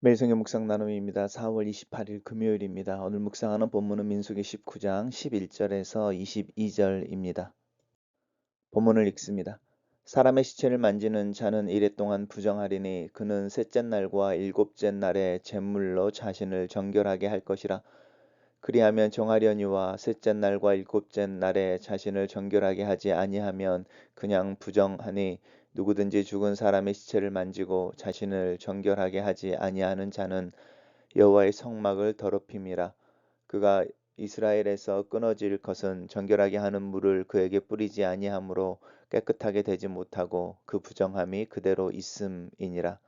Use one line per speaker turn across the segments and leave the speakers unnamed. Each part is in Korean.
매일 성경 묵상 나눔입니다. 4월 28일 금요일입니다. 오늘 묵상하는 본문은 민수기 19장 11절에서 22절입니다. 본문을 읽습니다. 사람의 시체를 만지는 자는 이레 동안 부정하리니 그는 셋째 날과 일곱째 날에 제물로 자신을 정결하게 할 것이라. 그리하면 정하려니와 셋째 날과 일곱째 날에 자신을 정결하게 하지 아니하면 그냥 부정하니 누구든지 죽은 사람의 시체를 만지고 자신을 정결하게 하지 아니하는 자는 여호와의 성막을 더럽힘이라. 그가 이스라엘에서 끊어질 것은 정결하게 하는 물을 그에게 뿌리지 아니하므로 깨끗하게 되지 못하고 그 부정함이 그대로 있음이니라.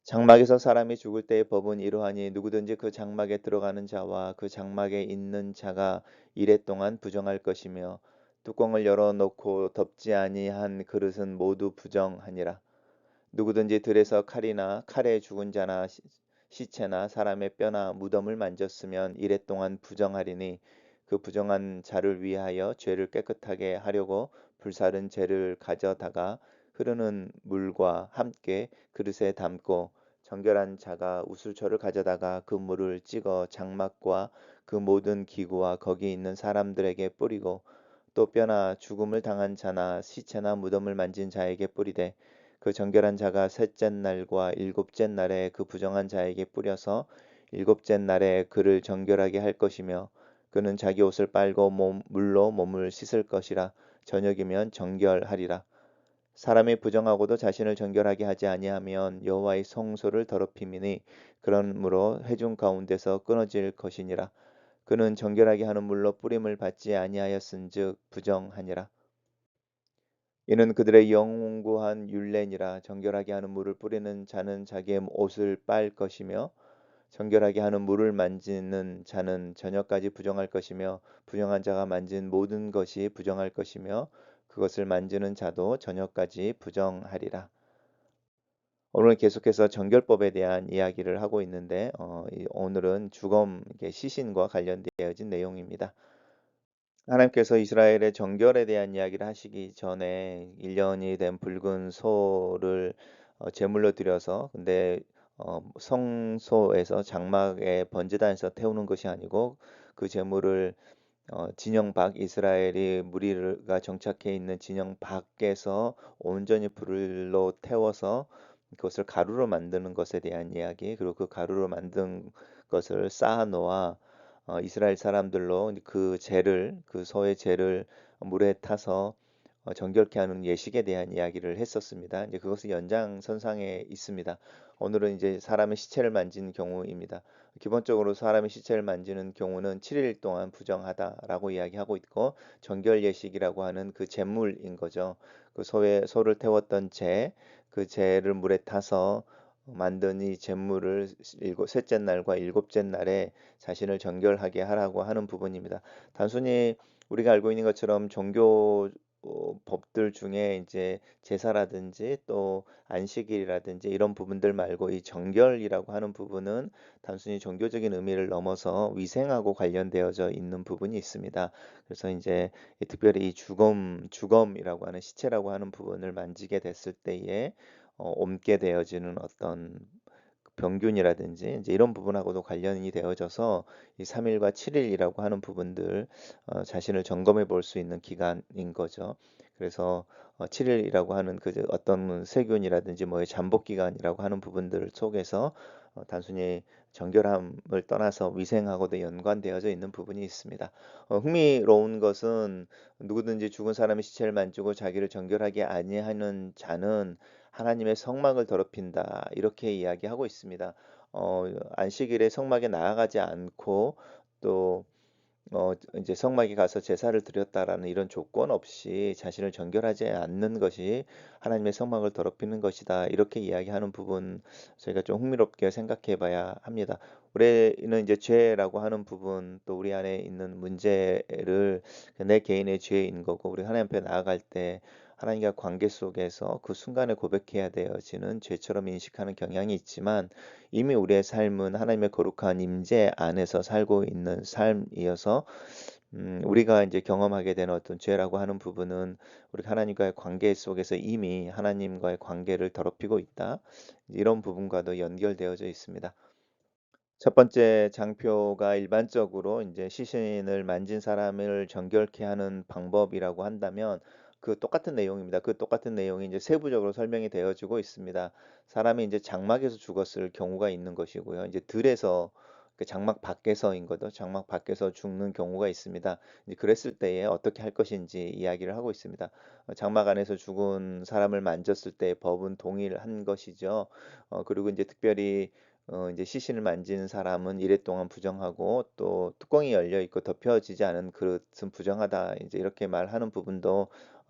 장막에서 사람이 죽을 때의 법은 이러하니 누구든지 그 장막에 들어가는 자와 그 장막에 있는 자가 이레 동안 부정할 것이며 뚜껑을 열어놓고 덮지 아니한 그릇은 모두 부정하니라. 누구든지 들에서 칼이나 칼에 죽은 자나 시체나 사람의 뼈나 무덤을 만졌으면 이레 동안 부정하리니 그 부정한 자를 위하여 죄를 깨끗하게 하려고 불사른 재를 가져다가 흐르는 물과 함께 그릇에 담고 정결한 자가 우슬초를 가져다가 그 물을 찍어 장막과 그 모든 기구와 거기 있는 사람들에게 뿌리고 또 뼈나 죽음을 당한 자나 시체나 무덤을 만진 자에게 뿌리되 그 정결한 자가 셋째 날과 일곱째 날에 그 부정한 자에게 뿌려서 일곱째 날에 그를 정결하게 할 것이며 그는 자기 옷을 빨고 물로 몸을 씻을 것이라. 저녁이면 정결하리라. 사람이 부정하고도 자신을 정결하게 하지 아니하면 여호와의 성소를 더럽힘이니 그러므로 회중 가운데서 끊어질 것이니라. 그는 정결하게 하는 물로 뿌림을 받지 아니하였은즉 부정하니라. 이는 그들의 영구한 율례니라. 정결하게 하는 물을 뿌리는 자는 자기의 옷을 빨 것이며 정결하게 하는 물을 만지는 자는 저녁까지 부정할 것이며 부정한 자가 만진 모든 것이 부정할 것이며 그것을 만지는 자도 저녁까지 부정하리라. 오늘 계속해서 정결법에 대한 이야기를 하고 있는데 오늘은 죽음, 시신과 관련되어진 내용입니다. 하나님께서 이스라엘의 정결에 대한 이야기를 하시기 전에 1년이 된 붉은 소를 제물로 드려서 근데 성소에서 장막의 번제단에서 태우는 것이 아니고 그 제물을 진영 밖 이스라엘이 무리가 정착해 있는 진영 밖에서 온전히 불로 태워서 그것을 가루로 만드는 것에 대한 이야기, 그리고 그 가루로 만든 것을 쌓아 놓아 이스라엘 사람들로 그 소의 죄를 물에 타서 정결케 하는 예식에 대한 이야기를 했었습니다. 이제 그것이 연장선상에 있습니다. 오늘은 이제 사람의 시체를 만진 경우입니다. 기본적으로 사람의 시체를 만지는 경우는 7일 동안 부정하다라고 이야기하고 있고 정결 예식이라고 하는 그 제물인 거죠. 소를 태웠던 그 재를 물에 타서 만든 이 제물을 셋째 날과 일곱째 날에 자신을 정결하게 하라고 하는 부분입니다. 단순히 우리가 알고 있는 것처럼 종교 법들 중에 이제 제사라든지 또 안식일이라든지 이런 부분들 말고 이 정결이라고 하는 부분은 단순히 종교적인 의미를 넘어서 위생하고 관련되어져 있는 부분이 있습니다. 그래서 이제 특별히 이 주검이라고 하는 시체라고 하는 부분을 만지게 됐을 때에 옮게 되어지는 어떤 병균이라든지 이제 이런 부분하고도 관련이 되어져서 이 3일과 7일이라고 하는 부분들 자신을 점검해 볼 수 있는 기간인 거죠. 그래서 7일이라고 하는 그 어떤 세균이라든지 뭐의 잠복 기간이라고 하는 부분들 속에서 단순히 정결함을 떠나서 위생하고도 연관되어져 있는 부분이 있습니다. 흥미로운 것은 누구든지 죽은 사람의 시체를 만지고 자기를 정결하게 아니하는 자는 하나님의 성막을 더럽힌다. 이렇게 이야기하고 있습니다. 안식일에 성막에 나아가지 않고 또 이제 성막에 가서 제사를 드렸다라는 이런 조건 없이 자신을 정결하지 않는 것이 하나님의 성막을 더럽히는 것이다. 이렇게 이야기하는 부분 저희가 좀 흥미롭게 생각해 봐야 합니다. 우리는 이제 죄라고 하는 부분 또 우리 안에 있는 문제를 내 개인의 죄인 거고 우리 하나님 앞에 나아갈 때 하나님과 관계 속에서 그 순간에 고백해야 되어지는 죄처럼 인식하는 경향이 있지만 이미 우리의 삶은 하나님의 거룩한 임재 안에서 살고 있는 삶이어서 우리가 이제 경험하게 되는 어떤 죄라고 하는 부분은 우리 하나님과의 관계 속에서 이미 하나님과의 관계를 더럽히고 있다. 이런 부분과도 연결되어져 있습니다. 첫 번째 장표가 일반적으로 이제 시신을 만진 사람을 정결케 하는 방법이라고 한다면 그 똑같은 내용입니다. 그 똑같은 내용이 이제 세부적으로 설명이 되어지고 있습니다. 사람이 이제 장막에서 죽었을 경우가 있는 것이고요. 이제 들에서 그 장막 밖에서인 거죠. 장막 밖에서 죽는 경우가 있습니다. 이제 그랬을 때에 어떻게 할 것인지 이야기를 하고 있습니다. 장막 안에서 죽은 사람을 만졌을 때 법은 동일한 것이죠. 그리고 이제 특별히 이제 시신을 만지는 사람은 이래 동안 부정하고 또 뚜껑이 열려 있고 덮여지지 않은 그릇은 부정하다. 이제 이렇게 말하는 부분도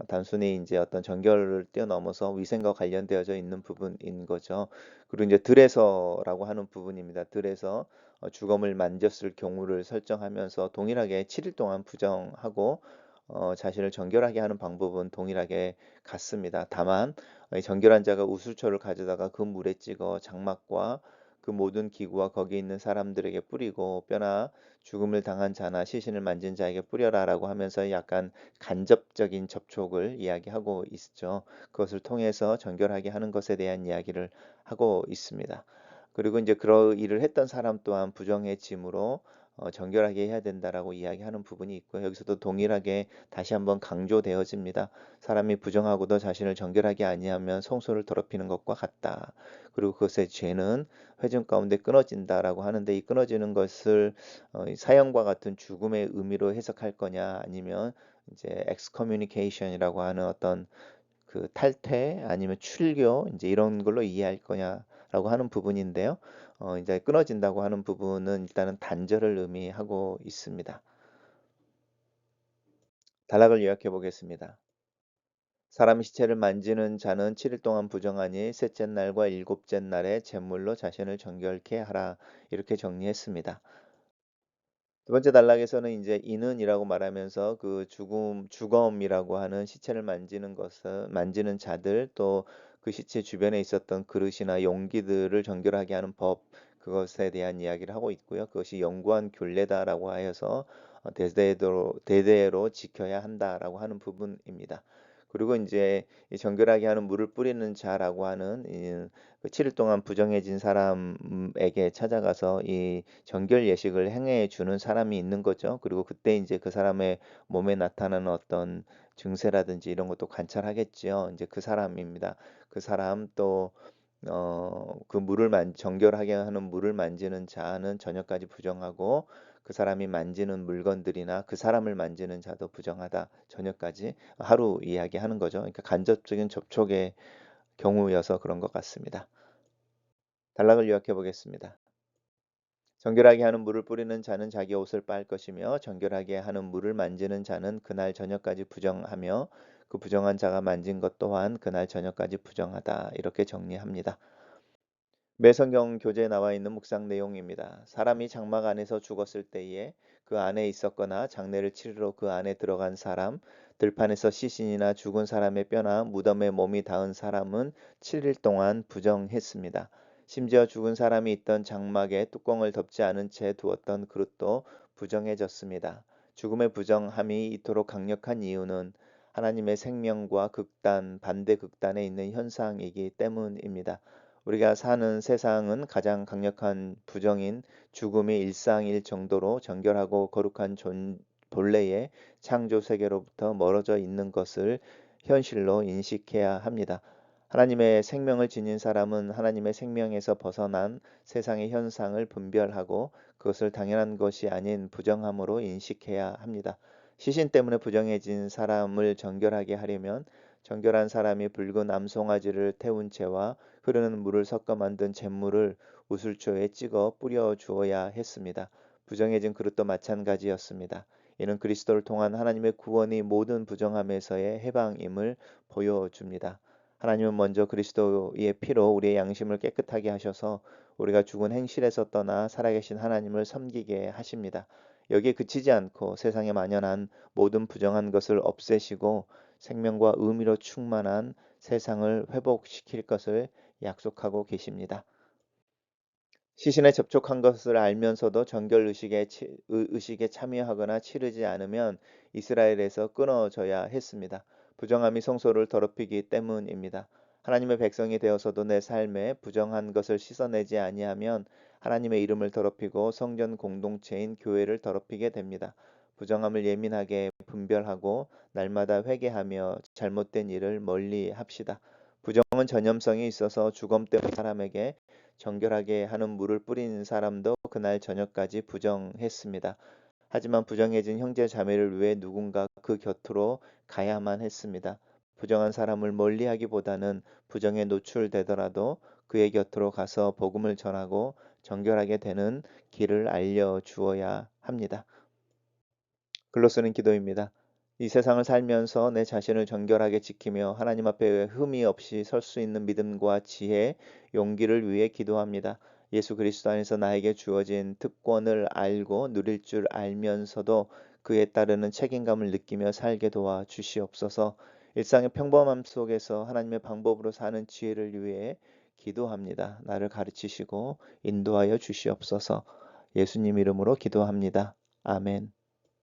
단순히 이제 어떤 정결을 뛰어넘어서 위생과 관련되어져 있는 부분인 거죠. 그리고 이제 들에서라고 하는 부분입니다. 들에서 주검을 만졌을 경우를 설정하면서 동일하게 7일 동안 부정하고 자신을 정결하게 하는 방법은 동일하게 같습니다. 다만 이 정결한 자가 우슬초를 가져다가 그 물에 찍어 장막과 그 모든 기구와 거기 있는 사람들에게 뿌리고 뼈나 죽음을 당한 자나 시신을 만진 자에게 뿌려라라고 하면서 약간 간접적인 접촉을 이야기하고 있죠. 그것을 통해서 정결하게 하는 것에 대한 이야기를 하고 있습니다. 그리고 이제 그런 일을 했던 사람 또한 부정해짐으로 정결하게 해야 된다라고 이야기하는 부분이 있고요. 여기서도 동일하게 다시 한번 강조되어집니다. 사람이 부정하고도 자신을 정결하게 아니하면 성소를 더럽히는 것과 같다. 그리고 그것의 죄는 회중 가운데 끊어진다라고 하는데 이 끊어지는 것을 이 사형과 같은 죽음의 의미로 해석할 거냐 아니면 이제 excommunication이라고 하는 어떤 그 탈퇴 아니면 출교 이제 이런 걸로 이해할 거냐라고 하는 부분인데요. 이제 끊어진다고 하는 부분은 일단은 단절을 의미하고 있습니다. 단락을 요약해 보겠습니다. 사람의 시체를 만지는 자는 7일 동안 부정하니 셋째 날과 일곱째 날에 제물로 자신을 정결케 하라. 이렇게 정리했습니다. 두 번째 단락에서는 이제 인은이라고 말하면서 그 주검이라고 하는 시체를 만지는 것을 만지는 자들 또 그 시체 주변에 있었던 그릇이나 용기들을 정결하게 하는 법 그것에 대한 이야기를 하고 있고요. 그것이 영구한 교례다라고 하여서 대대로 지켜야 한다라고 하는 부분입니다. 그리고 이제 이 정결하게 하는 물을 뿌리는 자라고 하는 그 7일 동안 부정해진 사람에게 찾아가서 이 정결 예식을 행해 주는 사람이 있는 거죠. 그리고 그때 이제 그 사람의 몸에 나타나는 어떤 증세라든지 이런 것도 관찰하겠지요. 이제 그 사람입니다. 그 사람 또 그 물을 정결하게 하는 물을 만지는 자는 저녁까지 부정하고 그 사람이 만지는 물건들이나 그 사람을 만지는 자도 부정하다. 저녁까지 하루 이야기하는 거죠. 그러니까 간접적인 접촉의 경우여서 그런 것 같습니다. 단락을 요약해 보겠습니다. 정결하게 하는 물을 뿌리는 자는 자기 옷을 빨 것이며 정결하게 하는 물을 만지는 자는 그날 저녁까지 부정하며 그 부정한 자가 만진 것 또한 그날 저녁까지 부정하다. 이렇게 정리합니다. 매성경 교재에 나와 있는 묵상 내용입니다. 사람이 장막 안에서 죽었을 때에 그 안에 있었거나 장례를 치르러 그 안에 들어간 사람, 들판에서 시신이나 죽은 사람의 뼈나 무덤에 몸이 닿은 사람은 7일 동안 부정했습니다. 심지어 죽은 사람이 있던 장막에 뚜껑을 덮지 않은 채 두었던 그릇도 부정해졌습니다. 죽음의 부정함이 이토록 강력한 이유는 하나님의 생명과 극단, 반대 극단에 있는 현상이기 때문입니다. 우리가 사는 세상은 가장 강력한 부정인 죽음이 일상일 정도로 정결하고 거룩한 본래의 창조 세계로부터 멀어져 있는 것을 현실로 인식해야 합니다. 하나님의 생명을 지닌 사람은 하나님의 생명에서 벗어난 세상의 현상을 분별하고 그것을 당연한 것이 아닌 부정함으로 인식해야 합니다. 시신 때문에 부정해진 사람을 정결하게 하려면 정결한 사람이 붉은 암송아지를 태운 채와 흐르는 물을 섞어 만든 잿물을 우슬초에 찍어 뿌려 주어야 했습니다. 부정해진 그릇도 마찬가지였습니다. 이는 그리스도를 통한 하나님의 구원이 모든 부정함에서의 해방임을 보여줍니다. 하나님은 먼저 그리스도의 피로 우리의 양심을 깨끗하게 하셔서 우리가 죽은 행실에서 떠나 살아계신 하나님을 섬기게 하십니다. 여기에 그치지 않고 세상에 만연한 모든 부정한 것을 없애시고 생명과 의미로 충만한 세상을 회복시킬 것을 약속하고 계십니다. 시신에 접촉한 것을 알면서도 정결 의식에 참여하거나 치르지 않으면 이스라엘에서 끊어져야 했습니다. 부정함이 성소를 더럽히기 때문입니다. 하나님의 백성이 되어서도 내 삶에 부정한 것을 씻어내지 아니하면 하나님의 이름을 더럽히고 성전 공동체인 교회를 더럽히게 됩니다. 부정함을 예민하게 분별하고 날마다 회개하며 잘못된 일을 멀리 합시다. 부정은 전염성이 있어서 주검 때문에 사람에게 정결하게 하는 물을 뿌린 사람도 그날 저녁까지 부정했습니다. 하지만 부정해진 형제 자매를 위해 누군가 그 곁으로 가야만 했습니다. 부정한 사람을 멀리하기보다는 부정에 노출되더라도 그의 곁으로 가서 복음을 전하고 정결하게 되는 길을 알려 주어야 합니다. 글로 쓰는 기도입니다. 이 세상을 살면서 내 자신을 정결하게 지키며 하나님 앞에 흠이 없이 설 수 있는 믿음과 지혜, 용기를 위해 기도합니다. 예수 그리스도 안에서 나에게 주어진 특권을 알고 누릴 줄 알면서도 그에 따르는 책임감을 느끼며 살게 도와 주시옵소서. 일상의 평범함 속에서 하나님의 방법으로 사는 지혜를 위해 기도합니다. 나를 가르치시고 인도하여 주시옵소서. 예수님 이름으로 기도합니다. 아멘.